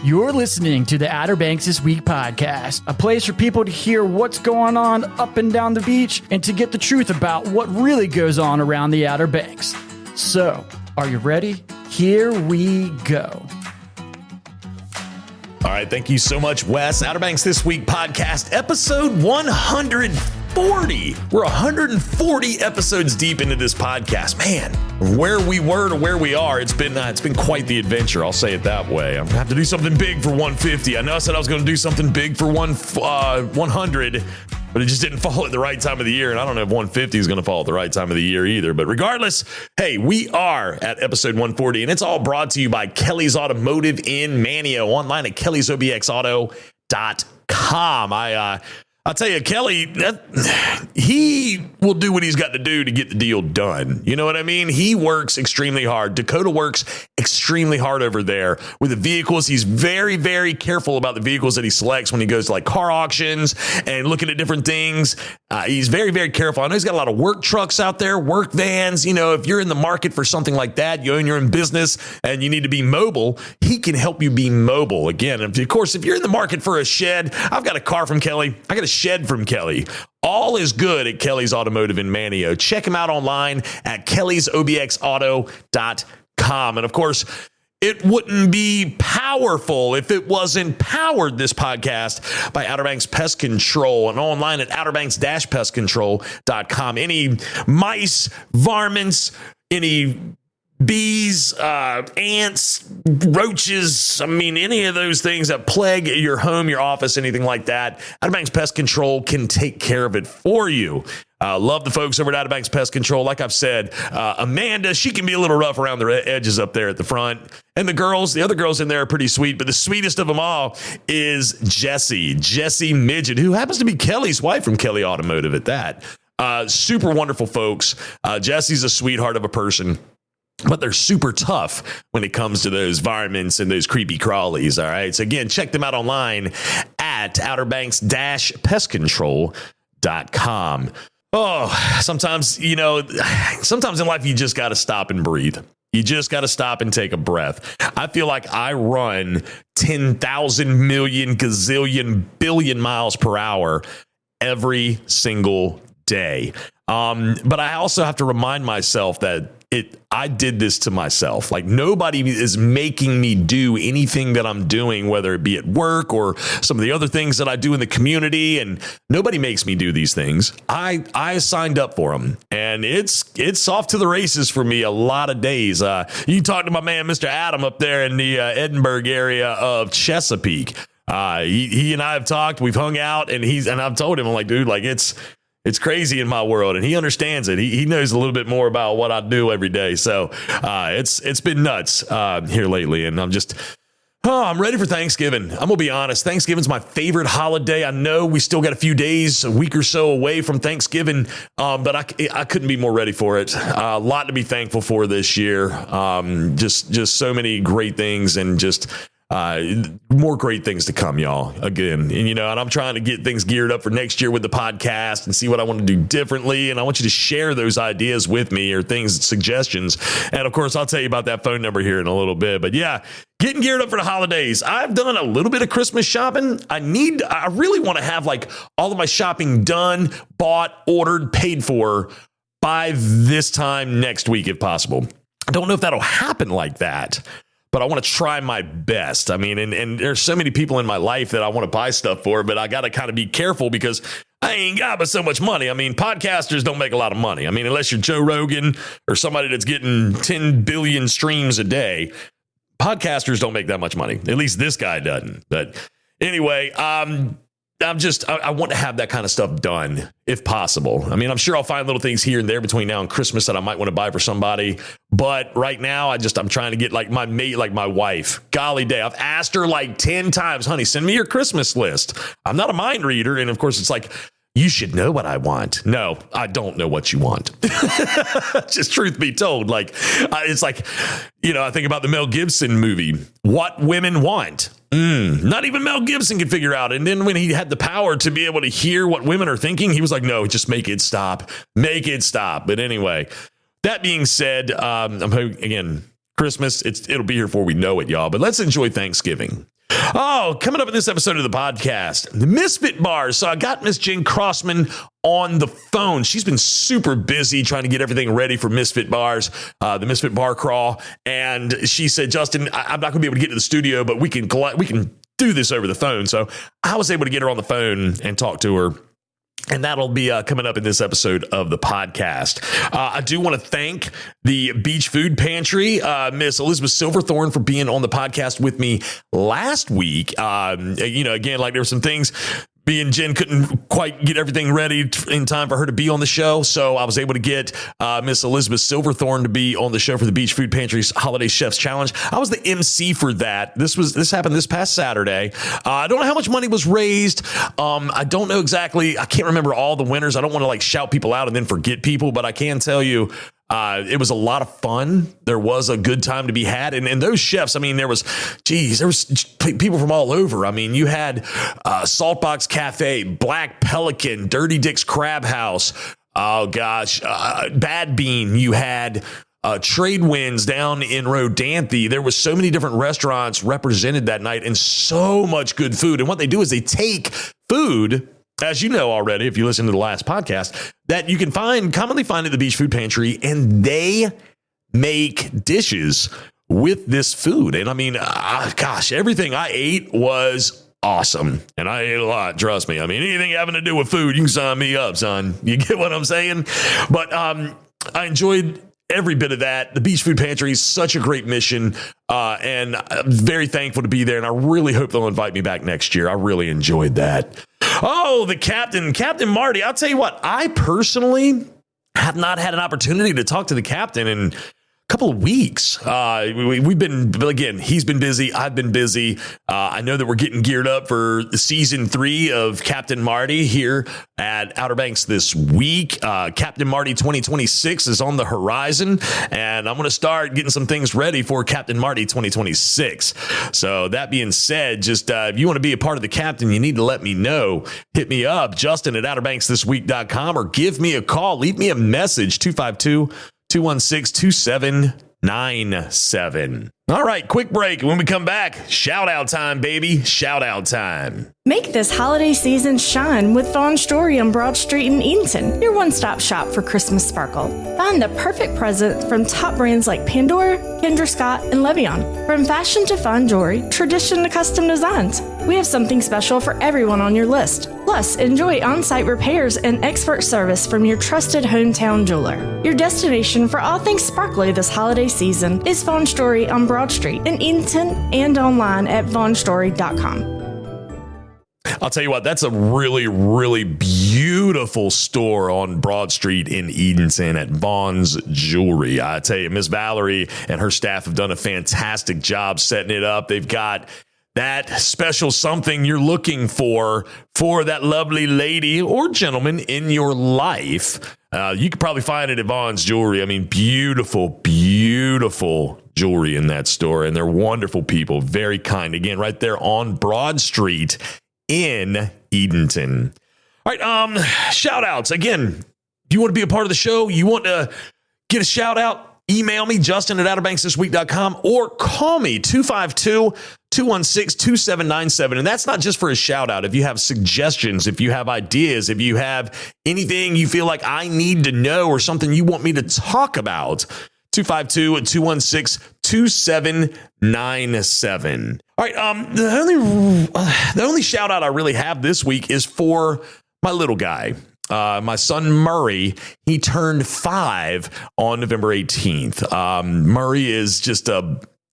You're listening to the Outer Banks This Week podcast, a place for people to hear what's going on up and down the beach and to get the truth about what really goes on around the Outer Banks. So, are you ready? Here we go. All right, thank you so much, Wes. Outer Banks This Week podcast, episode 140. We're 140 episodes deep into this podcast. Man, where we were to where we are, it's been quite the adventure. I'll say it that way. I'm gonna have to do something big for 150. I know I said I was going to do something big for 100, but it just didn't fall at the right time of the year. And I don't know if 150 is going to fall at the right time of the year either. But regardless, hey, we are at episode 140, and it's all brought to you by Kelly's Automotive in Manteo, online at kellysobxauto.com. I'll tell you, Kelly, he will do what he's got to do to get the deal done. You know what I mean? He works extremely hard. Dakota works extremely hard over there with the vehicles. He's very, very careful about the vehicles that he selects when he goes to like car auctions and looking at different things. He's very, very careful. I know he's got a lot of work trucks out there, work vans. You know, if you're in the market for something like that, you own your own business and you need to be mobile, he can help you be mobile. Again, of course, if you're in the market for a shed, I've got a car from Kelly. I got a shed from Kelly. All is good at Kelly's Automotive in Manteo. Check him out online at kellysobxauto.com. And of course, it wouldn't be powerful if it wasn't powered, this podcast, by Outer Banks Pest Control and online at outerbanks-pestcontrol.com. Any mice, varmints, any bees, ants, roaches, I mean, any of those things that plague your home, your office, anything like that, Outer Banks Pest Control can take care of it for you. Love the folks over at Outer Banks Pest Control. Like I've said, Amanda, she can be a little rough around the edges up there at the front. And the other girls in there are pretty sweet, but the sweetest of them all is Jessie Midget, who happens to be Kelly's wife from Kelly Automotive at that. Super wonderful folks. Jessie's a sweetheart of a person, but they're super tough when it comes to those varmints and those creepy crawlies. All right. So again, check them out online at outerbanks-pestcontrol.com. Oh, sometimes in life, you just got to stop and breathe. You just got to stop and take a breath. I feel like I run 10,000 million gazillion billion miles per hour every single day. But I also have to remind myself that I did this to myself. Like, nobody is making me do anything that I'm doing, whether it be at work or some of the other things that I do in the community. And nobody makes me do these things. I signed up for them, and it's off to the races for me a lot of days. You talk to my man, Mr. Adam, up there in the Edinburgh area of Chesapeake. He and I have talked, we've hung out, and I've told him, I'm like, dude, like it's crazy in my world, and he understands it. He knows a little bit more about what I do every day. So it's been nuts here lately, and I'm ready for Thanksgiving. I'm gonna be honest. Thanksgiving's my favorite holiday. I know we still got a few days, a week or so away from Thanksgiving, but I couldn't be more ready for it. A lot to be thankful for this year. Just so many great things, and just more great things to come, y'all. Again, and I'm trying to get things geared up for next year with the podcast and see what I want to do differently. And I want you to share those ideas with me, or suggestions. And of course, I'll tell you about that phone number here in a little bit. But yeah, getting geared up for the holidays. I've done a little bit of Christmas shopping. I really want to have like all of my shopping done, bought, ordered, paid for by this time next week, if possible. I don't know if that'll happen like that, but I want to try my best. I mean, and there's so many people in my life that I want to buy stuff for, but I got to kind of be careful because I ain't got but so much money. I mean, podcasters don't make a lot of money. I mean, unless you're Joe Rogan or somebody that's getting 10 billion streams a day, podcasters don't make that much money. At least this guy doesn't. But anyway, I want to have that kind of stuff done if possible. I mean, I'm sure I'll find little things here and there between now and Christmas that I might want to buy for somebody. But right now, I'm trying to get like my mate, like my wife. Golly day. I've asked her like 10 times, honey, send me your Christmas list. I'm not a mind reader. And of course, it's like, you should know what I want. No, I don't know what you want. Just truth be told, like, it's like, I think about the Mel Gibson movie, What Women Want. Not even Mel Gibson could figure out. And then when he had the power to be able to hear what women are thinking, he was like, no, just make it stop. Make it stop. But anyway, that being said, I'm hoping, again, Christmas, it'll be here before we know it, y'all. But let's enjoy Thanksgiving. Oh, coming up in this episode of the podcast, the Misfit Bars. So I got Miss Jenn Crossman on the phone. She's been super busy trying to get everything ready for Misfit Bars, the Misfit Bar Crawl. And she said, Justin, I'm not going to be able to get to the studio, but we can do this over the phone. So I was able to get her on the phone and talk to her. And that'll be coming up in this episode of the podcast. I do want to thank the Beach Food Pantry, Miss Elizabeth Silverthorne, for being on the podcast with me last week. Again, like there were some things. Me and Jen couldn't quite get everything ready in time for her to be on the show. So I was able to get Miss Elizabeth Silverthorne to be on the show for the Beach Food Pantry's Holiday Chefs Challenge. I was the MC for that. This happened this past Saturday. I don't know how much money was raised. I don't know exactly. I can't remember all the winners. I don't want to shout people out and then forget people, but I can tell you it was a lot of fun. There was a good time to be had. And those chefs, I mean, there was people from all over. I mean, you had Saltbox Cafe, Black Pelican, Dirty Dick's Crab House. Oh, gosh. Bad Bean. You had Trade Winds down in Rodanthe. There was so many different restaurants represented that night and so much good food. And what they do is they take food, as you know already, if you listen to the last podcast, that you can commonly find at the Beach Food Pantry, and they make dishes with this food. And I mean, everything I ate was awesome. And I ate a lot, trust me. I mean, anything having to do with food, you can sign me up, son. You get what I'm saying? But I enjoyed every bit of that. The Beach Food Pantry is such a great mission, and I'm very thankful to be there, and I really hope they'll invite me back next year. I really enjoyed that. Oh, the Captain Marty. I'll tell you what, I personally have not had an opportunity to talk to the captain in couple of weeks. We've been, again, he's been busy. I've been busy. I know that we're getting geared up for season 3 of Captain Marty here at Outer Banks this week. Captain Marty 2026 is on the horizon, and I'm going to start getting some things ready for Captain Marty 2026. So that being said, just if you want to be a part of the captain, you need to let me know. Hit me up, Justin at OuterBanksThisWeek.com, or give me a call. Leave me a message, 252-216-2797. All right, quick break. When we come back, shout out time, baby. Shout out time. Make this holiday season shine with Vaughn Story on Broad Street in Eatonton, your one-stop shop for Christmas sparkle. Find the perfect present from top brands like Pandora, Kendra Scott, and Levion. From fashion to fine jewelry, tradition to custom designs, we have something special for everyone on your list. Plus, enjoy on-site repairs and expert service from your trusted hometown jeweler. Your destination for all things sparkly this holiday season is Vaughn Story on Broad Street in Eatonton and online at vaughnstory.com. I'll tell you what, that's a really, really beautiful store on Broad Street in Edenton at Vaughn's Jewelry. I tell you, Miss Valerie and her staff have done a fantastic job setting it up. They've got that special something you're looking for that lovely lady or gentleman in your life. You could probably find it at Vaughn's Jewelry. I mean, beautiful, beautiful jewelry in that store. And they're wonderful people, very kind. Again, right there on Broad Street in Edenton. All right, shout outs. Again, if you want to be a part of the show, you want to get a shout out, email me, Justin at OuterBanksThisWeek.com, or call me, 252-216-2797. And that's not just for a shout out. If you have suggestions, if you have ideas, if you have anything you feel like I need to know or something you want me to talk about, 252-216-2797. All right, the only shout out I really have this week is for my little guy. My son Murray, he turned 5 on November 18th. Murray is just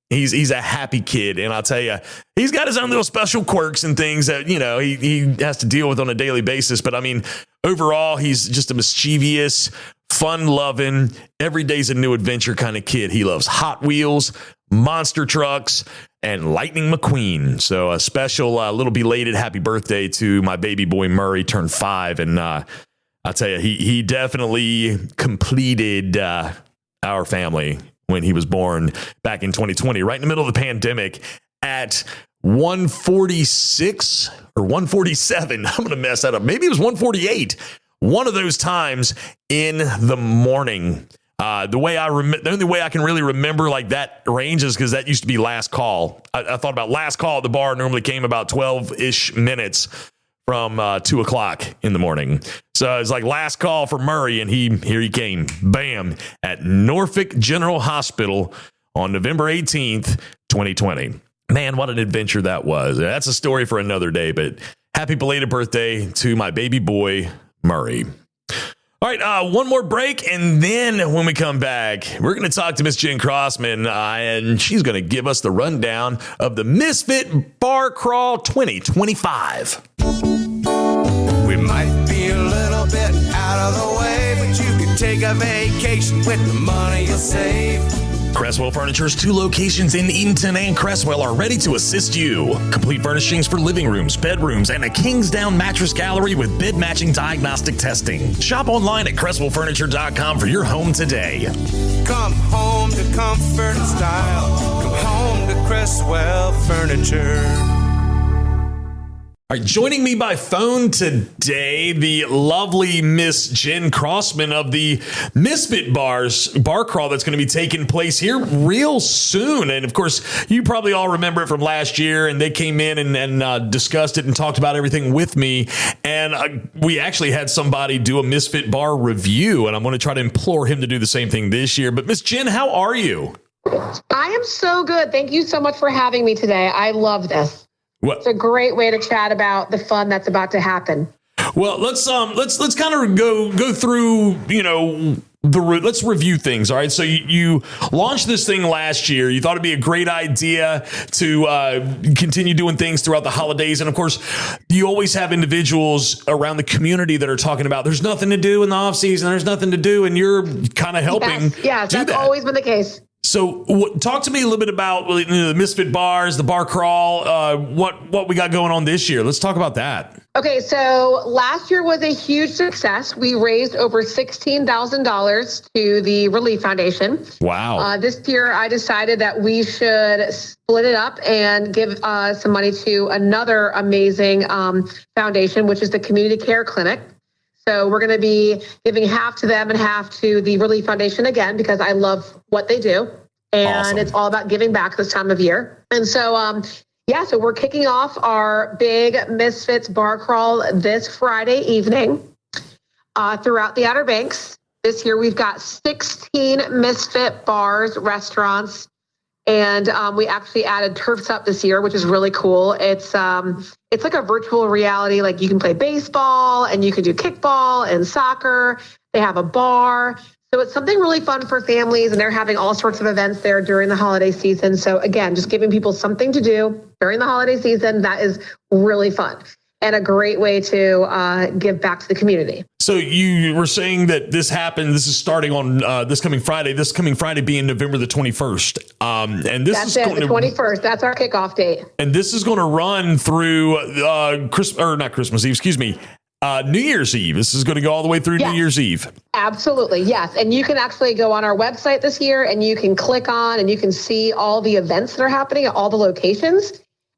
he's a happy kid, and I'll tell you, he's got his own little special quirks and things that, you know, he has to deal with on a daily basis. But I mean, overall, he's just a mischievous, fun-loving, every day's a new adventure kind of kid. He loves Hot Wheels, monster trucks, and Lightning McQueen. So a special little belated happy birthday to my baby boy Murray, turned 5. And I'll tell you, he definitely completed our family when he was born back in 2020, right in the middle of the pandemic at 146 or 147. I'm going to mess that up. Maybe it was 148. One of those times in the morning. The only way I can really remember like that range is because that used to be last call. I thought about last call at the bar normally came about 12-ish minutes from 2 o'clock in the morning. So it's like last call for Murray, and here he came, bam, at Norfolk General Hospital on November 18th, 2020. Man, what an adventure that was. That's a story for another day, but happy belated birthday to my baby boy, Murray. All right, one more break, and then when we come back, we're going to talk to Miss Jenn Crossman, and she's going to give us the rundown of the Misfit Bar Crawl 2025. We might be a little bit out of the way, but you can take a vacation with the money you'll save. Cresswell Furniture's 2 locations in Eatonton and Cresswell are ready to assist you. Complete furnishings for living rooms, bedrooms, and a Kingsdown mattress gallery with bed-matching diagnostic testing. Shop online at CresswellFurniture.com for your home today. Come home to comfort and style. Come home to Cresswell Furniture. All right, joining me by phone today, the lovely Miss Jenn Crossman of the Misfit Bar Crawl that's going to be taking place here real soon. And of course, you probably all remember it from last year, and they came in and discussed it and talked about everything with me. And we actually had somebody do a Misfit Bar review, and I'm going to try to implore him to do the same thing this year. But Miss Jenn, how are you? I am so good. Thank you so much for having me today. I love this. It's a great way to chat about the fun that's about to happen. Well, let's kind of go through, let's review things. All right. So you launched this thing last year. You thought it'd be a great idea to continue doing things throughout the holidays. And of course, you always have individuals around the community that are talking about there's nothing to do in the off season. There's nothing to do. And you're kind of helping. Yes, that's always been the case. So talk to me a little bit about the Misfit Bars, the Bar Crawl, what we got going on this year. Let's talk about that. Okay, so last year was a huge success. We raised over $16,000 to the Relief Foundation. Wow. This year, I decided that we should split it up and give some money to another amazing foundation, which is the Community Care Clinic. So we're going to be giving half to them and half to the Relief Foundation again, because I love what they do. And awesome. It's all about giving back this time of year. And so, so we're kicking off our big Misfits Bar Crawl this Friday evening throughout the Outer Banks. This year, we've got 16 Misfit bars, restaurants, and we actually added Turfs Up this year, which is really cool. It's like a virtual reality. Like you can play baseball and you can do kickball and soccer. They have a bar. So it's something really fun for families, and they're having all sorts of events there during the holiday season. So again, just giving people something to do during the holiday season. That is really fun and a great way to give back to the community. So you were saying that this happened. This is starting on this coming Friday. This coming Friday being November the 21st. And this is the 21st. That's our kickoff date. And this is going to run through New Year's Eve. This is going to go all the way through New Year's Eve. Absolutely, yes. And you can actually go on our website this year, and you can click on, and you can see all the events that are happening at all the locations.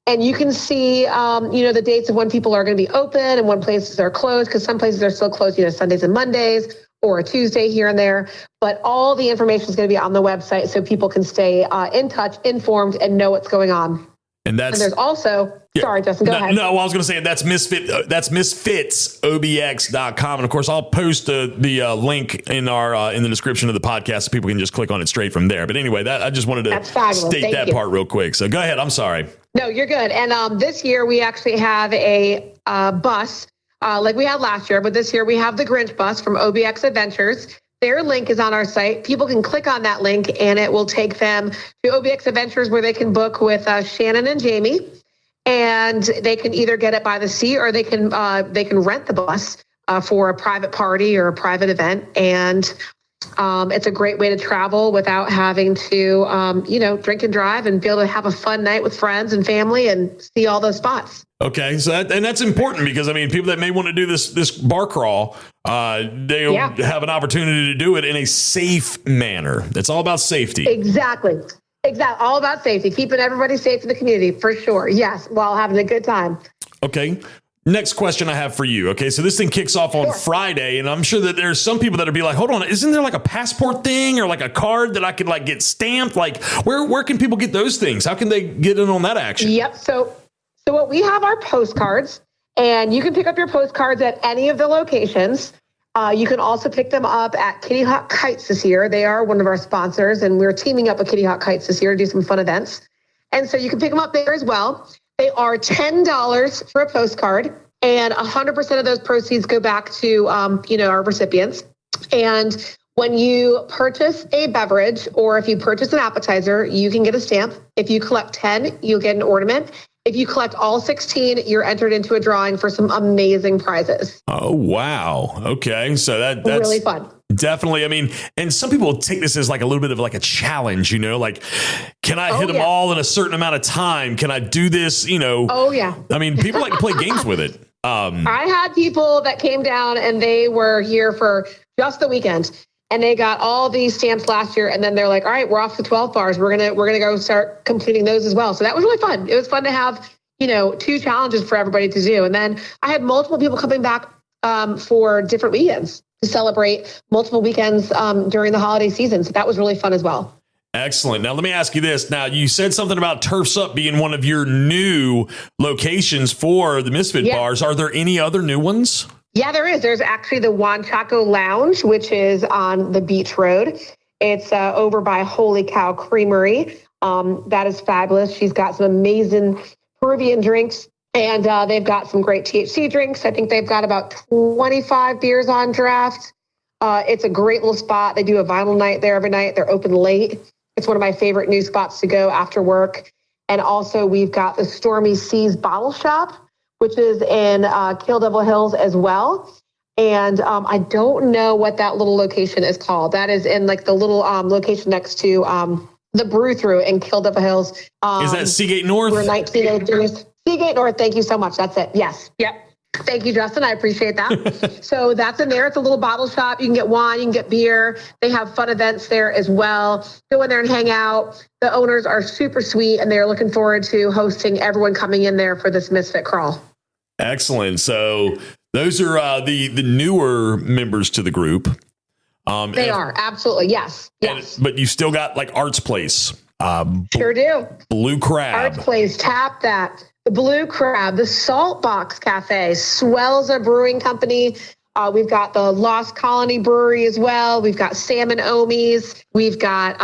And you can see, the dates of when people are going to be open and when places are closed, because some places are still closed, Sundays and Mondays or a Tuesday here and there. But all the information is going to be on the website so people can stay in touch, informed, and know what's going on. And there's also, sorry, Justin, go ahead. No, I was going to say that's misfitsobx.com. And of course, I'll post the link in the description of the podcast so people can just click on it straight from there. But anyway, I just wanted to state that part real quick. So go ahead. I'm sorry. No, you're good. And this year we actually have a bus like we had last year, but this year we have the Grinch bus from OBX Adventures. Their link is on our site. People can click on that link and it will take them to OBX Adventures, where they can book with Shannon and Jamie. And they can either get it by the seat, or they can rent the bus for a private party or a private event. And it's a great way to travel without having to, drink and drive, and be able to have a fun night with friends and family and see all those spots. Okay, so that's important, because people that may want to do this bar crawl, they'll have an opportunity to do it in a safe manner. It's all about safety. Exactly. All about safety, keeping everybody safe in the community, for sure. Yes, while having a good time. Okay. Next question I have for you. Okay, so this thing kicks off on Friday, and I'm sure that there's some people that'll be like, hold on, isn't there like a passport thing or like a card that I could like get stamped? Like where can people get those things? How can they get in on that action? Yep. So what we have are postcards, and you can pick up your postcards at any of the locations. You can also pick them up at Kitty Hawk Kites this year. They are one of our sponsors, and we're teaming up with Kitty Hawk Kites this year to do some fun events. And so you can pick them up there as well. They are $10 for a postcard, and 100% of those proceeds go back to, our recipients. And when you purchase a beverage or if you purchase an appetizer, you can get a stamp. If you collect 10, you'll get an ornament. If you collect all 16, you're entered into a drawing for some amazing prizes. Oh, wow. Okay. So that's really fun. Definitely. I mean, and some people take this as like a little bit of like a challenge, like, can I hit them all in a certain amount of time? Can I do this? Oh, yeah. I mean, people like to play games with it. I had people that came down and they were here for just the weekend. And they got all these stamps last year, and then they're like, "All right, we're off to 12 bars. We're gonna go start completing those as well." So that was really fun. It was fun to have 2 challenges for everybody to do. And then I had multiple people coming back for different weekends to celebrate multiple weekends during the holiday season. So that was really fun as well. Excellent. Now, let me ask you this. Now, you said something about Turf's Up being one of your new locations for the Misfit Bars. Are there any other new ones? Yeah, there is. There's actually the Wanchaco Lounge, which is on the Beach Road. It's over by Holy Cow Creamery. That is fabulous. She's got some amazing Peruvian drinks, and they've got some great THC drinks. I think they've got about 25 beers on draft. It's a great little spot. They do a vinyl night there every night. They're open late. It's one of my favorite new spots to go after work. And also, we've got the Stormy Seas Bottle Shop, which is in Kill Devil Hills as well. And I don't know what that little location is called. That is in like the little location next to the Brew Through in Kill Devil Hills. Is that Seagate North? We're 1902. Seagate North. Thank you so much. That's it. Yes. Yep. Thank you, Justin. I appreciate that. So that's in there. It's a little bottle shop. You can get wine, you can get beer. They have fun events there as well. Go in there and hang out. The owners are super sweet, and they're looking forward to hosting everyone coming in there for this Misfit Crawl. Excellent. So those are the newer members to the group. They are. Absolutely. Yes. But you still got like Arts Place. Sure do. Blue Crab. Arts Place. Tap That. The Blue Crab. The Salt Box Cafe. Swells Brewing Company. We've got the Lost Colony Brewery as well. We've got Salmon Omies. We've got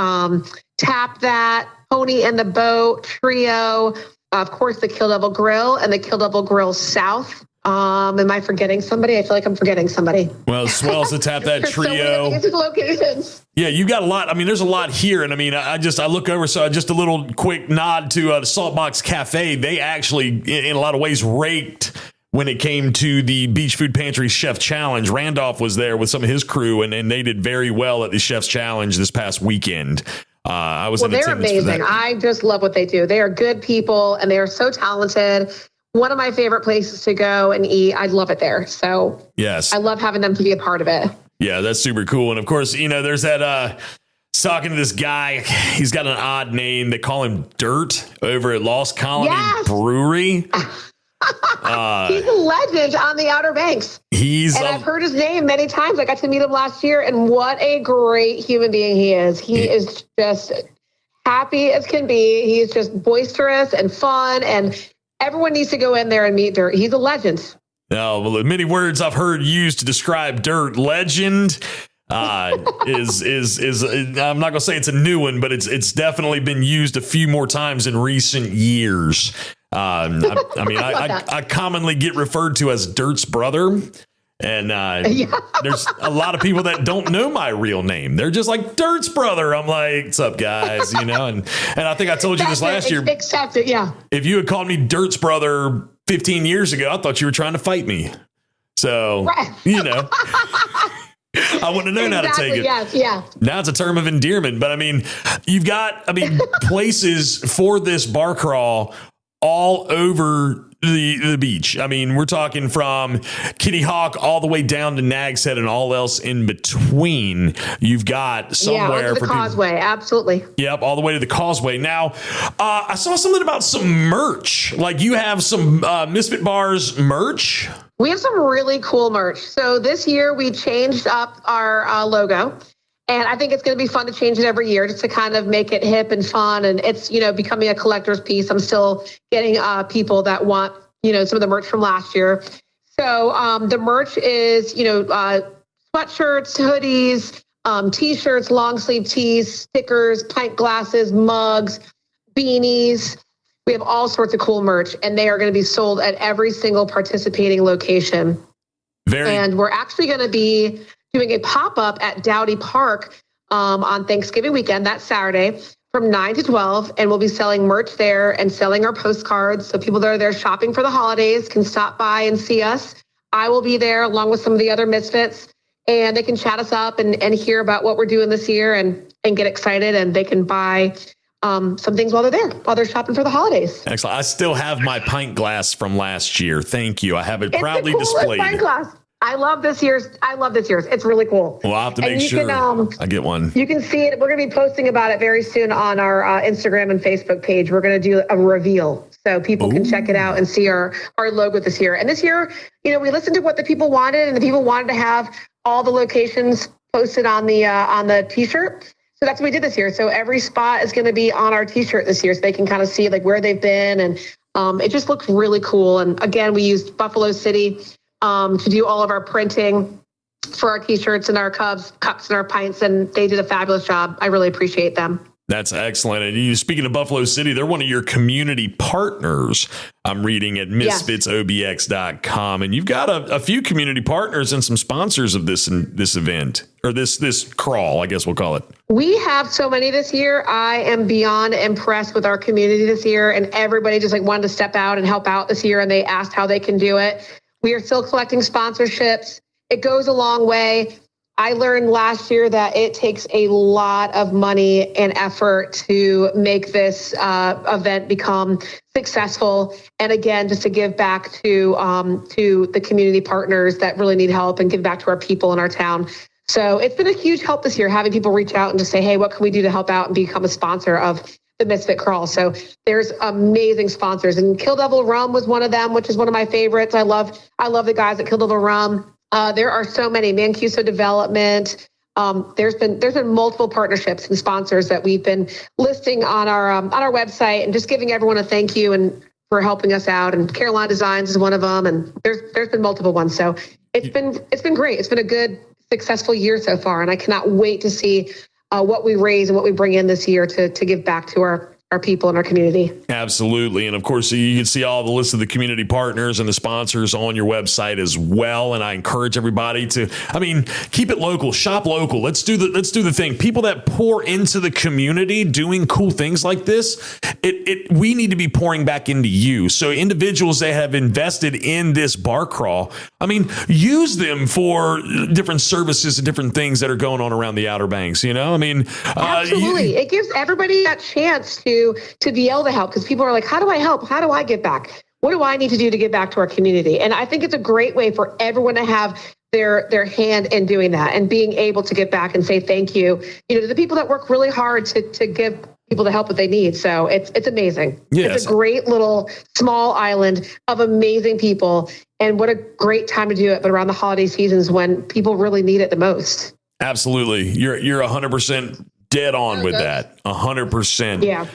Tap That. Pony and the Boat Trio. Of course, the Kill Devil Grill and the Kill Devil Grill South. Am I forgetting somebody? I feel like I'm forgetting somebody. Well, Swells to Tap That Trio. So locations. Yeah, you got a lot. I mean, there's a lot here. And I mean, I look over, so just a little quick nod to the Saltbox Cafe. They actually, in a lot of ways, raked when it came to the Beach Food Pantry Chef Challenge. Randolph was there with some of his crew, and they did very well at the Chef's Challenge this past weekend. I was in attendance they're amazing. for that. I just love what they do. They are good people, and they are so talented. One of my favorite places to go and eat. I love it there. So yes, I love having them to be a part of it. Yeah, that's super cool. And of course, there's that talking to this guy. He's got an odd name. They call him Dirt over at Lost Colony Brewery. He's a legend on the Outer Banks. I've heard his name many times. I got to meet him last year, and what a great human being he is. He is just happy as can be. He's just boisterous and fun, and everyone needs to go in there and meet Dirt. He's a legend. Oh, well, the many words I've heard used to describe Dirt, legend, is I'm not gonna say it's a new one, but it's definitely been used a few more times in recent years. I commonly get referred to as Dirt's brother. And there's a lot of people that don't know my real name. They're just like, Dirt's brother. I'm like, what's up, guys? And I think I told you this last year. Accept it, yeah. If you had called me Dirt's brother 15 years ago, I thought you were trying to fight me. So, I wouldn't have known how to take it. Yes, yeah. Now it's a term of endearment. But you've got, places for this bar crawl all over the beach. I mean, we're talking from Kitty Hawk all the way down to Nag's Head and all else in between. You've got somewhere onto the Causeway. Absolutely. Yep, all the way to the Causeway. Now, I saw something about some merch. Like you have some Misfit Bars merch. We have some really cool merch. So this year we changed up our logo. And I think it's going to be fun to change it every year just to kind of make it hip and fun. And it's, becoming a collector's piece. I'm still getting people that want, some of the merch from last year. So the merch is, sweatshirts, hoodies, T-shirts, long sleeve tees, stickers, pint glasses, mugs, beanies. We have all sorts of cool merch, and they are going to be sold at every single participating location. And we're actually going to be doing a pop-up at Dowdy Park on Thanksgiving weekend, that Saturday, from 9 to 12. And we'll be selling merch there and selling our postcards. So people that are there shopping for the holidays can stop by and see us. I will be there along with some of the other Misfits. And they can chat us up and hear about what we're doing this year and get excited. And they can buy some things while they're shopping for the holidays. Excellent. I still have my pint glass from last year. Thank you. I have it proudly displayed. Pint glass. I love this year's. It's really cool. Well, I'll have to make sure I get one. You can see it. We're going to be posting about it very soon on our Instagram and Facebook page. We're going to do a reveal so people can check it out and see our logo this year. And this year, we listened to what the people wanted, and the people wanted to have all the locations posted on the T-shirt. So that's what we did this year. So every spot is going to be on our T-shirt this year, so they can kind of see like where they've been, and it just looks really cool. And again, we used Buffalo City to do all of our printing for our T-shirts and our cups and our pints, and they did a fabulous job. I really appreciate them. That's excellent. And you, speaking of Buffalo City, they're one of your community partners. I'm reading at misfitsobx.com, and you've got a few community partners and some sponsors of this event, or this crawl, I guess we'll call it. We have so many this year. I am beyond impressed with our community this year, and everybody just wanted to step out and help out this year, and they asked how they can do it. We are still collecting sponsorships. It goes a long way. I learned last year that it takes a lot of money and effort to make this event become successful. And again, just to give back to the community partners that really need help, and give back to our people in our town. So it's been a huge help this year, having people reach out and just say, hey, what can we do to help out and become a sponsor of the Misfit Crawl? So there's amazing sponsors, and Kill Devil Rum was one of them, which is one of my favorites. I love the guys at Kill Devil Rum. There are so many. Mancuso Development. There's been multiple partnerships and sponsors that we've been listing on our website, and just giving everyone a thank you and for helping us out. And Carolina Designs is one of them, and there's been multiple ones. So it's been great. It's been a good, successful year so far, and I cannot wait to see what we raise and what we bring in this year to give back to our people in our community. Absolutely. And of course, you can see all the list of the community partners and the sponsors on your website as well. And I encourage everybody to, keep it local, shop local. Let's do the thing. People that pour into the community doing cool things like this, we need to be pouring back into you. So individuals that have invested in this bar crawl, use them for different services and different things that are going on around the Outer Banks. Absolutely. It gives everybody that chance to be able to help, because people are like, how do I help? How do I give back? What do I need to do to give back to our community? And I think it's a great way for everyone to have their hand in doing that, and being able to give back and say thank you, to the people that work really hard to give people the help that they need. So it's amazing. Yes. It's a great little small island of amazing people, and what a great time to do it, but around the holiday seasons when people really need it the most. Absolutely. You're 100% dead on with that. 100%. Yeah.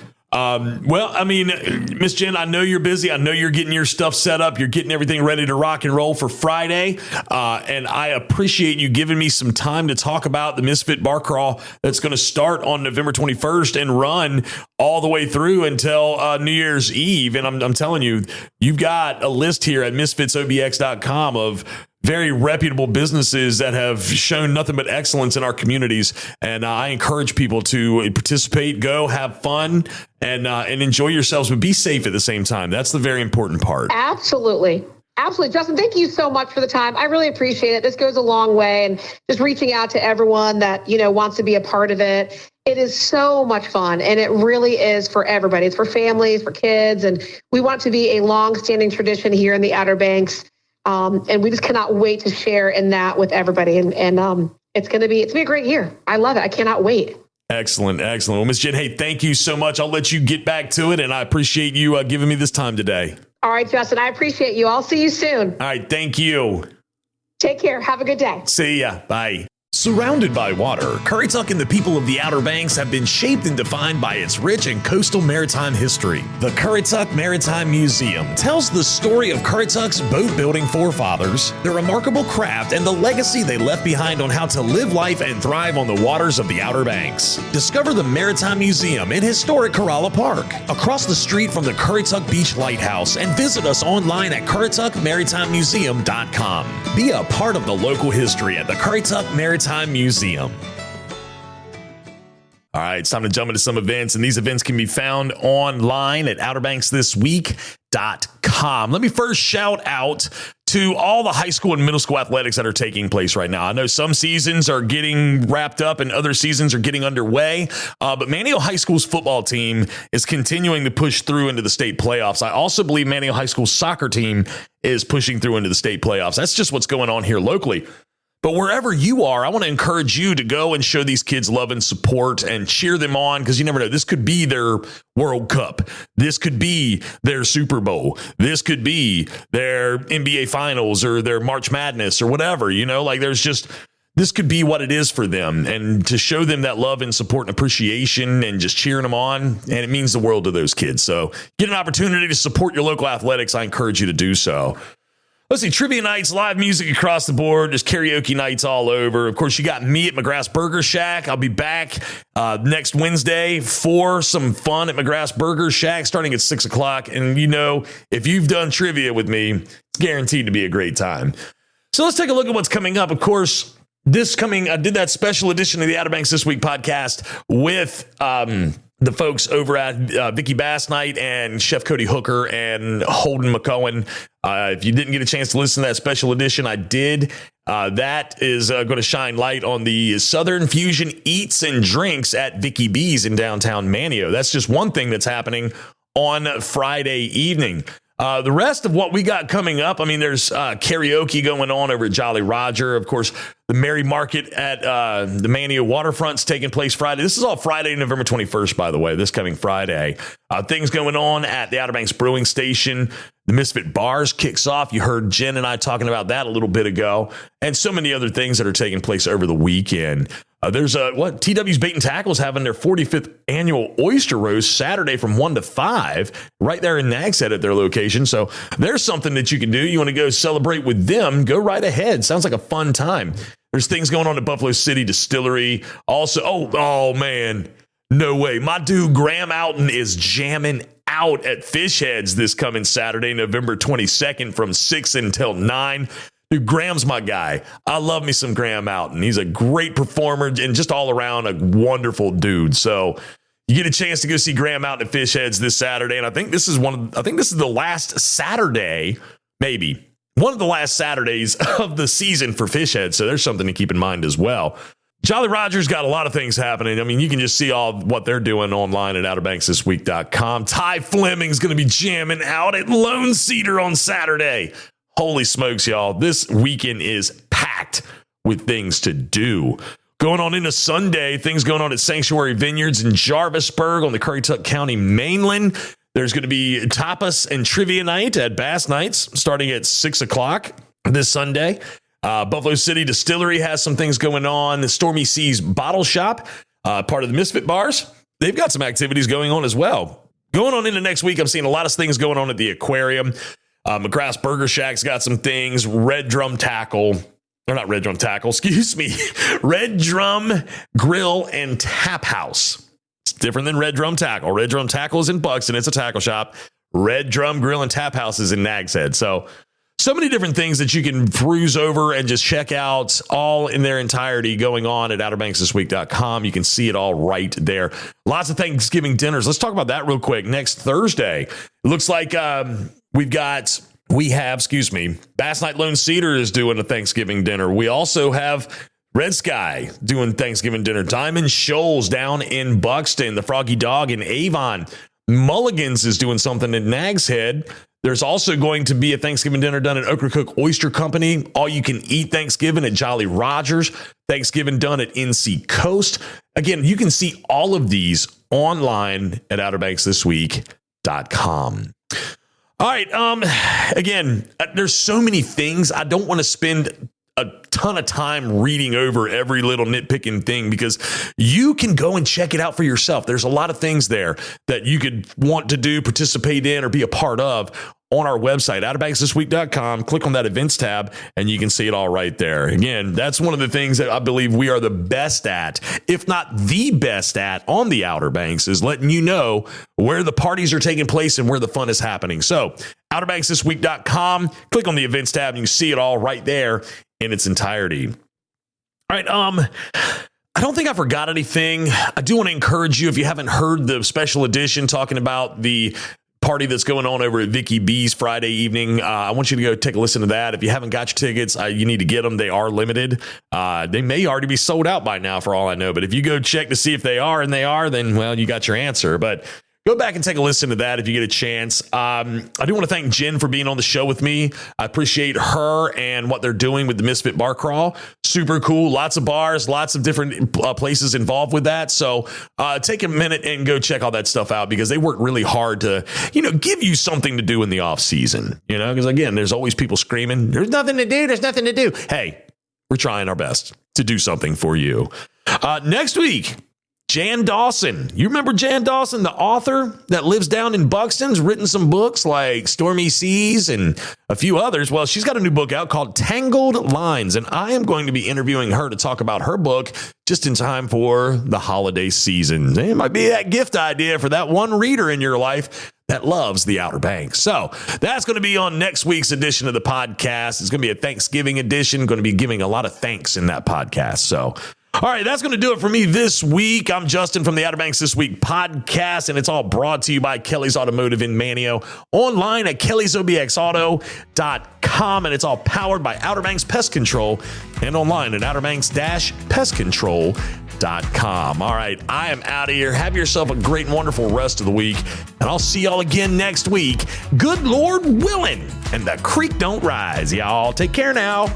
Miss Jenn, I know you're busy. I know you're getting your stuff set up. You're getting everything ready to rock and roll for Friday. And I appreciate you giving me some time to talk about the Misfit Bar Crawl that's going to start on November 21st and run all the way through until New Year's Eve. And I'm telling you, you've got a list here at misfitsobx.com of very reputable businesses that have shown nothing but excellence in our communities. And I encourage people to participate, go have fun, and enjoy yourselves, but be safe at the same time. That's the very important part. Absolutely. Absolutely. Justin, thank you so much for the time. I really appreciate it. This goes a long way, and just reaching out to everyone that, wants to be a part of it. It is so much fun, and it really is for everybody. It's for families, for kids, and we want it to be a long-standing tradition here in the Outer Banks, and we just cannot wait to share in that with everybody. And it's going to be a great year. I love it. I cannot wait. Excellent. Well, Ms. Jenn, hey, thank you so much. I'll let you get back to it, and I appreciate you giving me this time today. All right, Justin, I appreciate you. I'll see you soon. All right, thank you. Take care. Have a good day. See ya. Bye. Surrounded by water, Currituck and the people of the Outer Banks have been shaped and defined by its rich and coastal maritime history. The Currituck Maritime Museum tells the story of Currituck's boat-building forefathers, their remarkable craft, and the legacy they left behind on how to live life and thrive on the waters of the Outer Banks. Discover the Maritime Museum in historic Corolla Park, across the street from the Currituck Beach Lighthouse, and visit us online at currituckmaritimemuseum.com. Be a part of the local history at the Currituck Maritime Museum. All right, it's time to jump into some events, and these events can be found online at outerbanksthisweek.com. Let me first shout out to all the high school and middle school athletics that are taking place right now. I know some seasons are getting wrapped up and other seasons are getting underway, but Manteo High School's football team is continuing to push through into the state playoffs. I also believe Manteo High School's soccer team is pushing through into the state playoffs. That's just what's going on here locally. But wherever you are, I want to encourage you to go and show these kids love and support and cheer them on, because you never know. This could be their World Cup. This could be their Super Bowl. This could be their NBA Finals or their March Madness or whatever. This could be what it is for them. And to show them that love and support and appreciation and just cheering them on, and it means the world to those kids. So get an opportunity to support your local athletics. I encourage you to do so. Let's see, trivia nights, live music across the board. There's karaoke nights all over. Of course, you got me at McGrath's Burger Shack. I'll be back next Wednesday for some fun at McGrath's Burger Shack starting at 6 o'clock. And if you've done trivia with me, it's guaranteed to be a great time. So let's take a look at what's coming up. Of course, I did that special edition of the Outer Banks This Week podcast with the folks over at Vicky Bass Night and Chef Cody Hooker and Holden McCohen. If you didn't get a chance to listen to that special edition, I did. That is going to shine light on the Southern Fusion Eats and Drinks at Vicky B's in downtown Manteo. That's just one thing that's happening on Friday evening. The rest of what we got coming up, there's karaoke going on over at Jolly Roger. Of course, the Merry Market at the Manteo Waterfront's taking place Friday. This is all Friday, November 21st, by the way, this coming Friday. Things going on at the Outer Banks Brewing Station. The Misfit Bars kicks off. You heard Jen and I talking about that a little bit ago. And so many other things that are taking place over the weekend. There's TW's Bait and Tackle is having their 45th annual oyster roast Saturday from 1 to 5 right there in Nags Head at their location. So there's something that you can do. You want to go celebrate with them, go right ahead. Sounds like a fun time. There's things going on at Buffalo City Distillery. Also, oh man, no way. My dude Graham Alton is jamming out at Fish Heads this coming Saturday, November 22nd from 6 until 9. Dude, Graham's my guy. I love me some Graham Alton. He's a great performer and just all around a wonderful dude. So you get a chance to go see Graham Alton at Fish Heads this Saturday. And I think this is the last Saturday, maybe one of the last Saturdays of the season for Fish Heads. So there's something to keep in mind as well. Jolly Roger's got a lot of things happening. You can just see all what they're doing online at outerbanksthisweek.com. Ty Fleming's going to be jamming out at Lone Cedar on Saturday. Holy smokes, y'all. This weekend is packed with things to do. Going on into Sunday, things going on at Sanctuary Vineyards in Jarvisburg on the Currituck County mainland. There's going to be tapas and trivia night at Bass Nights starting at 6 o'clock this Sunday. Buffalo City Distillery has some things going on. The Stormy Seas Bottle Shop, part of the Misfit Bars, they've got some activities going on as well. Going on into next week, I'm seeing a lot of things going on at the aquarium. McGrath's Burger Shack's got some things. Red Drum Grill and Tap House. It's different than Red Drum Tackle. Red Drum Tackle is in Buxton. It's a tackle shop. Red Drum Grill and Tap House is in Nags Head. So many different things that you can peruse over and just check out all in their entirety going on at outerbanksthisweek.com. You can see it all right there. Lots of Thanksgiving dinners. Let's talk about that real quick. Next Thursday, it looks like Bass Night Lone Cedar is doing a Thanksgiving dinner. We also have Red Sky doing Thanksgiving dinner. Diamond Shoals down in Buxton. The Froggy Dog in Avon. Mulligan's is doing something in Nags Head. There's also going to be a Thanksgiving dinner done at Ocracoke Oyster Company. All you can eat Thanksgiving at Jolly Rogers. Thanksgiving done at NC Coast. Again, you can see all of these online at OuterBanksThisWeek.com. All right. Again, there's so many things. I don't want to spend a ton of time reading over every little nitpicking thing because you can go and check it out for yourself. There's a lot of things there that you could want to do, participate in, or be a part of on our website, OuterBanksThisWeek.com. Click on that events tab and you can see it all right there. Again, that's one of the things that I believe we are the best at, if not the best at on the Outer Banks, is letting you know where the parties are taking place and where the fun is happening. So OuterBanksThisWeek.com, click on the events tab and you see it all right there in its entirety. All right. I don't think I forgot anything. I do want to encourage you, if you haven't heard the special edition talking about the party that's going on over at Vicky B's Friday evening, I want you to go take a listen to that. If you haven't got your tickets, you need to get them. They are limited. They may already be sold out by now for all I know, but if you go check to see if they are, and they are, then, well, you got your answer. But go back and take a listen to that if you get a chance. I do want to thank Jenn for being on the show with me. I appreciate her and what they're doing with the Misfit Bar Crawl. Super cool. Lots of bars, lots of different places involved with that. So take a minute and go check all that stuff out because they work really hard to, give you something to do in the off season, because again, there's always people screaming, there's nothing to do. There's nothing to do. Hey, we're trying our best to do something for you. Next week, Jan Dawson. You remember Jan Dawson, the author that lives down in Buxton's written some books like Stormy Seas and a few others. Well, she's got a new book out called Tangled Lines, and I am going to be interviewing her to talk about her book just in time for the holiday season. It might be that gift idea for that one reader in your life that loves the Outer Banks. So that's going to be on next week's edition of the podcast. It's going to be a Thanksgiving edition. Going to be giving a lot of thanks in that podcast. So all right, that's going to do it for me this week. I'm Justin from the Outer Banks This Week podcast, and it's all brought to you by Kelly's Automotive in Manio, online at Kelly'sOBXAuto.com, and it's all powered by Outer Banks Pest Control and online at OuterBanks-PestControl.com. All right, I am out of here. Have yourself a great and wonderful rest of the week, and I'll see y'all again next week. Good Lord willing, and the creek don't rise. Y'all take care now.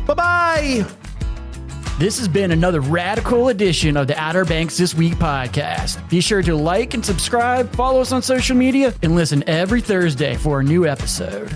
Bye-bye. This has been another radical edition of the Outer Banks This Week podcast. Be sure to like and subscribe, follow us on social media, and listen every Thursday for a new episode.